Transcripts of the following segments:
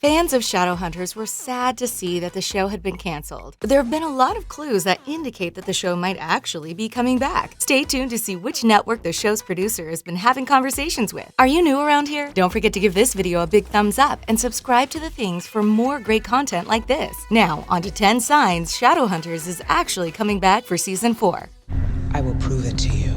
Fans of Shadowhunters were sad to see that the show had been canceled, but there have been a lot of clues that indicate that the show might actually be coming back. Stay tuned to see which network the show's producer has been having conversations with. Are you new around here? Don't forget to give this video a big thumbs up and subscribe to The Things for more great content like this. Now, on to 10 signs Shadowhunters is actually coming back for Season 4. I will prove it to you.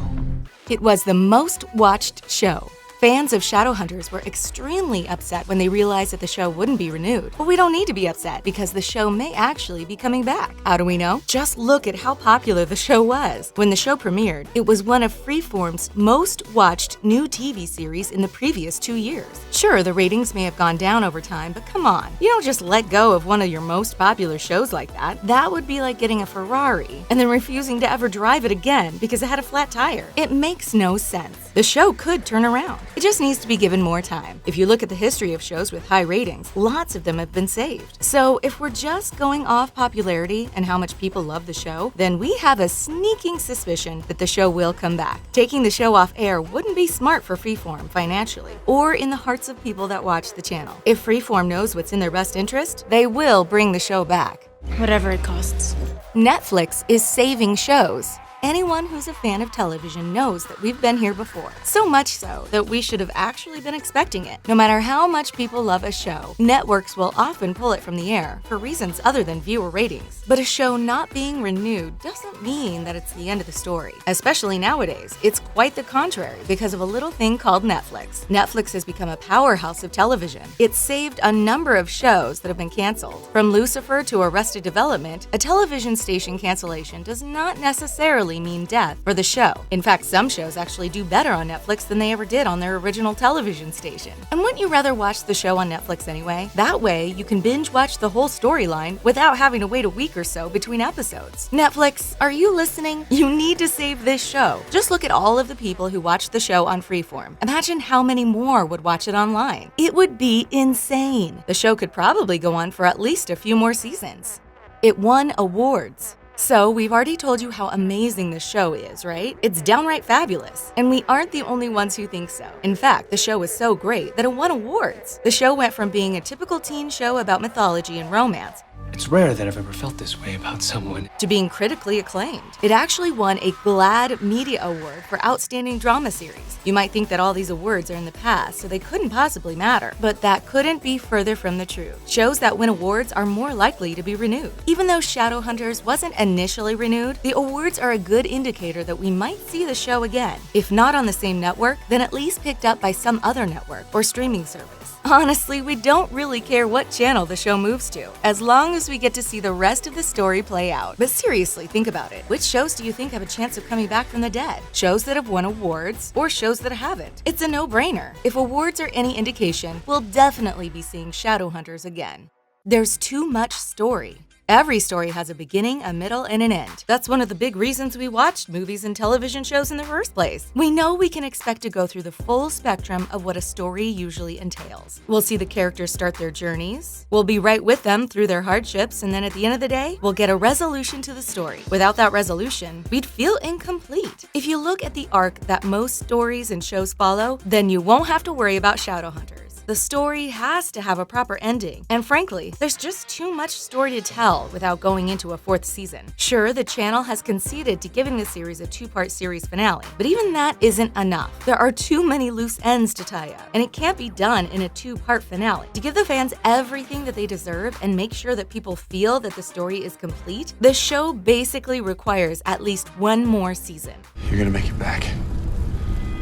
It was the most watched show. Fans of Shadowhunters were extremely upset when they realized that the show wouldn't be renewed. But we don't need to be upset because the show may actually be coming back. How do we know? Just look at how popular the show was. When the show premiered, it was one of Freeform's most watched new TV series in the previous 2 years. Sure, the ratings may have gone down over time, but come on. You don't just let go of one of your most popular shows like that. That would be like getting a Ferrari and then refusing to ever drive it again because it had a flat tire. It makes no sense. The show could turn around. It just needs to be given more time. If you look at the history of shows with high ratings, lots of them have been saved. So if we're just going off popularity and how much people love the show, then we have a sneaking suspicion that the show will come back. Taking the show off air wouldn't be smart for Freeform financially or in the hearts of people that watch the channel. If Freeform knows what's in their best interest, they will bring the show back. Whatever it costs. Netflix is saving shows. Anyone who's a fan of television knows that we've been here before. So much so that we should have actually been expecting it. No matter how much people love a show, networks will often pull it from the air for reasons other than viewer ratings. But a show not being renewed doesn't mean that it's the end of the story. Especially nowadays, it's quite the contrary because of a little thing called Netflix. Netflix has become a powerhouse of television. It's saved a number of shows that have been canceled. From Lucifer to Arrested Development, a television station cancellation does not necessarily mean death for the show. In fact, some shows actually do better on Netflix than they ever did on their original television station. And wouldn't you rather watch the show on Netflix anyway? That way, you can binge watch the whole storyline without having to wait a week or so between episodes. Netflix, are you listening? You need to save this show. Just look at all of the people who watched the show on Freeform. Imagine how many more would watch it online. It would be insane. The show could probably go on for at least a few more seasons. It won awards. So, we've already told you how amazing this show is, right? It's downright fabulous. And we aren't the only ones who think so. In fact, the show is so great that it won awards. The show went from being a typical teen show about mythology and romance It's rare that I've ever felt this way about someone. to being critically acclaimed. It actually won a GLAAD Media Award for Outstanding Drama Series. You might think that all these awards are in the past, so they couldn't possibly matter. But that couldn't be further from the truth. Shows that win awards are more likely to be renewed. Even though Shadowhunters wasn't initially renewed, the awards are a good indicator that we might see the show again. If not on the same network, then at least picked up by some other network or streaming service. Honestly, we don't really care what channel the show moves to, as long as we get to see the rest of the story play out. But seriously, think about it. Which shows do you think have a chance of coming back from the dead? Shows that have won awards or shows that haven't? It's a no-brainer. If awards are any indication, we'll definitely be seeing Shadowhunters again. There's too much story. Every story has a beginning, a middle, and an end. That's one of the big reasons we watched movies and television shows in the first place. We know we can expect to go through the full spectrum of what a story usually entails. We'll see the characters start their journeys, we'll be right with them through their hardships, and then at the end of the day, we'll get a resolution to the story. Without that resolution, we'd feel incomplete. If you look at the arc that most stories and shows follow, then you won't have to worry about Shadowhunters. The story has to have a proper ending, and frankly, there's just too much story to tell without going into a fourth season. Sure, the channel has conceded to giving the series a 2-part series finale, but even that isn't enough. There are too many loose ends to tie up, and it can't be done in a 2-part finale. To give the fans everything that they deserve and make sure that people feel that the story is complete, the show basically requires at least one more season. You're gonna make it back.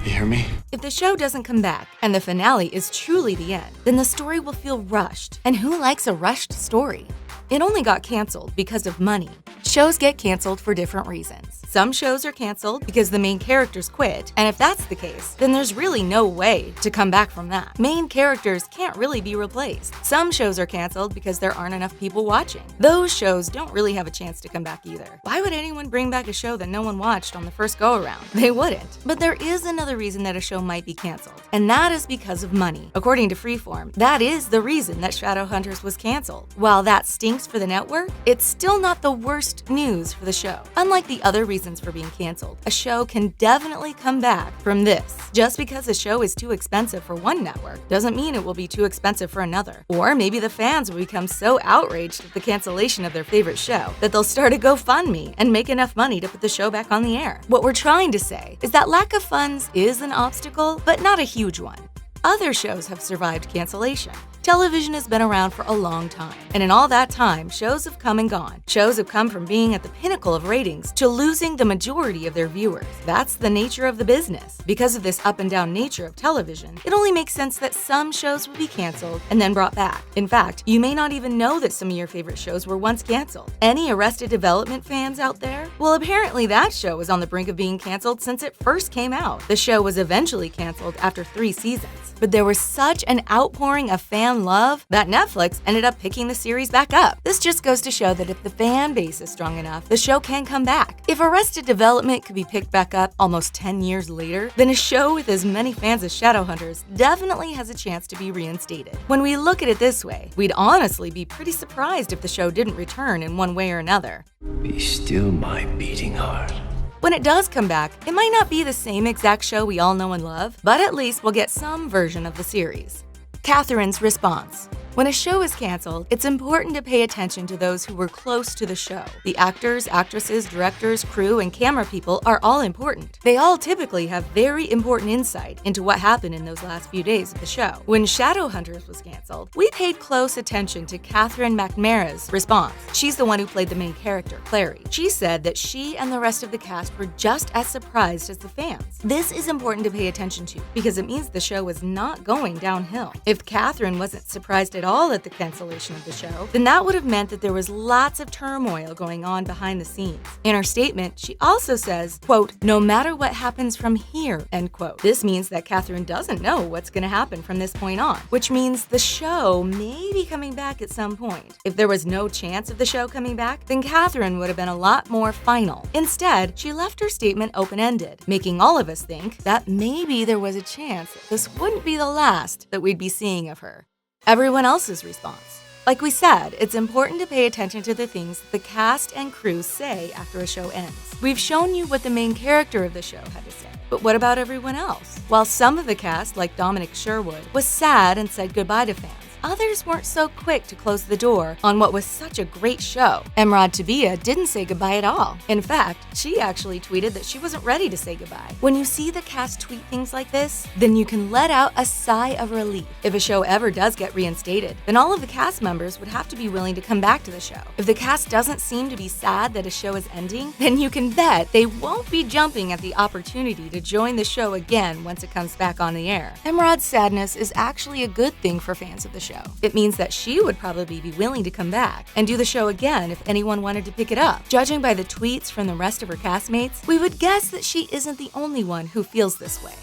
You hear me? If the show doesn't come back and the finale is truly the end, then the story will feel rushed. And who likes a rushed story? It only got canceled because of money. Shows get canceled for different reasons. Some shows are canceled because the main characters quit, and if that's the case, then there's really no way to come back from that. Main characters can't really be replaced. Some shows are canceled because there aren't enough people watching. Those shows don't really have a chance to come back either. Why would anyone bring back a show that no one watched on the first go-around? They wouldn't. But there is another reason that a show might be canceled, and that is because of money. According to Freeform, that is the reason that Shadowhunters was canceled. While that stinks for the network, it's still not the worst news for the show. Unlike the other reasons reasons for being canceled. A show can definitely come back from this. Just because a show is too expensive for one network doesn't mean it will be too expensive for another. Or maybe the fans will become so outraged at the cancellation of their favorite show that they'll start a GoFundMe and make enough money to put the show back on the air. What we're trying to say is that lack of funds is an obstacle, but not a huge one. Other shows have survived cancellation. Television has been around for a long time, and in all that time, shows have come and gone. Shows have come from being at the pinnacle of ratings to losing the majority of their viewers. That's the nature of the business. Because of this up and down nature of television, it only makes sense that some shows will be canceled and then brought back. In fact, you may not even know that some of your favorite shows were once canceled. Any Arrested Development fans out there? Well, apparently that show was on the brink of being canceled since it first came out. The show was eventually canceled after 3 seasons, but there was such an outpouring of fan love that Netflix ended up picking the series back up. This just goes to show that if the fan base is strong enough, the show can come back. If Arrested Development could be picked back up almost 10 years later, then a show with as many fans as Shadowhunters definitely has a chance to be reinstated. When we look at it this way, we'd honestly be pretty surprised if the show didn't return in one way or another. Be still my beating heart. When it does come back, it might not be the same exact show we all know and love, but at least we'll get some version of the series. Katherine's response. When a show is canceled, it's important to pay attention to those who were close to the show. The actors, actresses, directors, crew, and camera people are all important. They all typically have very important insight into what happened in those last few days of the show. When Shadowhunters was canceled, we paid close attention to Katherine McNamara's response. She's the one who played the main character, Clary. She said that she and the rest of the cast were just as surprised as the fans. This is important to pay attention to because it means the show was not going downhill. If Katherine wasn't surprised at all at the cancellation of the show, then that would have meant that there was lots of turmoil going on behind the scenes. In her statement, she also says, quote, "No matter what happens from here," end quote. This means that Katherine doesn't know what's going to happen from this point on, which means the show may be coming back at some point. If there was no chance of the show coming back, then Katherine would have been a lot more final. Instead, she left her statement open-ended, making all of us think that maybe there was a chance that this wouldn't be the last that we'd be seeing of her. Everyone else's response. Like we said, it's important to pay attention to the things that the cast and crew say after a show ends. We've shown you what the main character of the show had to say, but what about everyone else? While some of the cast, like Dominic Sherwood, was sad and said goodbye to fans, others weren't so quick to close the door on what was such a great show. Emrod Tabia didn't say goodbye at all. In fact, she actually tweeted that she wasn't ready to say goodbye. When you see the cast tweet things like this, then you can let out a sigh of relief. If a show ever does get reinstated, then all of the cast members would have to be willing to come back to the show. If the cast doesn't seem to be sad that a show is ending, then you can bet they won't be jumping at the opportunity to join the show again once it comes back on the air. Emrod's sadness is actually a good thing for fans of the show. It means that she would probably be willing to come back and do the show again if anyone wanted to pick it up. Judging by the tweets from the rest of her castmates, we would guess that she isn't the only one who feels this way.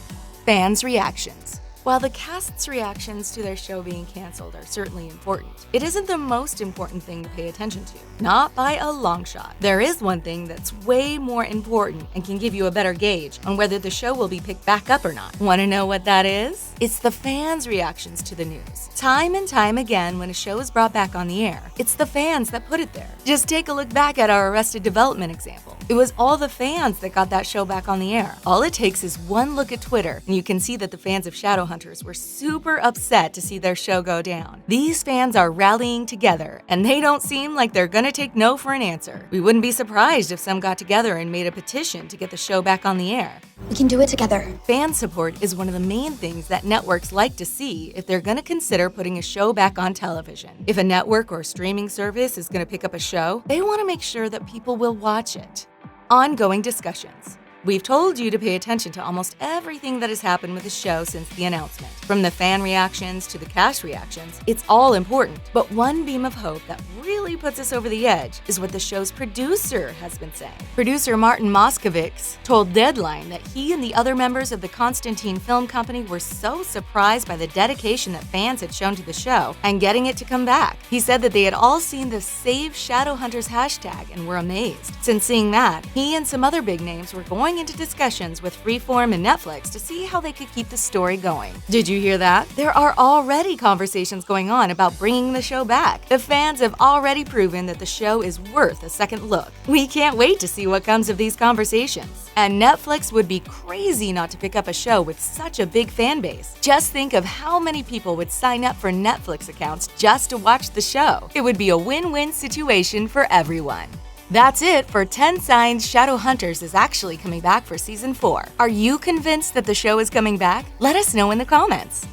Fans' reactions. While the cast's reactions to their show being canceled are certainly important, it isn't the most important thing to pay attention to. Not by a long shot. There is one thing that's way more important and can give you a better gauge on whether the show will be picked back up or not. Want to know what that is? It's the fans' reactions to the news. Time and time again, when a show is brought back on the air, it's the fans that put it there. Just take a look back at our Arrested Development example. It was all the fans that got that show back on the air. All it takes is one look at Twitter, and you can see that the fans of Shadowhunters were super upset to see their show go down. These fans are rallying together, and they don't seem like they're gonna take no for an answer. We wouldn't be surprised if some got together and made a petition to get the show back on the air. We can do it together. Fan support is one of the main things that networks like to see if they're gonna consider putting a show back on television. If a network or streaming service is gonna pick up a show, they wanna make sure that people will watch it. Ongoing discussions. We've told you to pay attention to almost everything that has happened with the show since the announcement. From the fan reactions to the cast reactions, it's all important. But one beam of hope that really puts us over the edge is what the show's producer has been saying. Producer Martin Moskowitz told Deadline that he and the other members of the Constantin Film company were so surprised by the dedication that fans had shown to the show and getting it to come back. He said that they had all seen the Save Shadowhunters hashtag and were amazed. Since seeing that, he and some other big names were going going into discussions with Freeform and Netflix to see how they could keep the story going. Did you hear that? There are already conversations going on about bringing the show back. The fans have already proven that the show is worth a second look. We can't wait to see what comes of these conversations. And Netflix would be crazy not to pick up a show with such a big fan base. Just think of how many people would sign up for Netflix accounts just to watch the show. It would be a win-win situation for everyone. That's it for 10 signs Shadowhunters is actually coming back for Season 4. Are you convinced that the show is coming back? Let us know in the comments.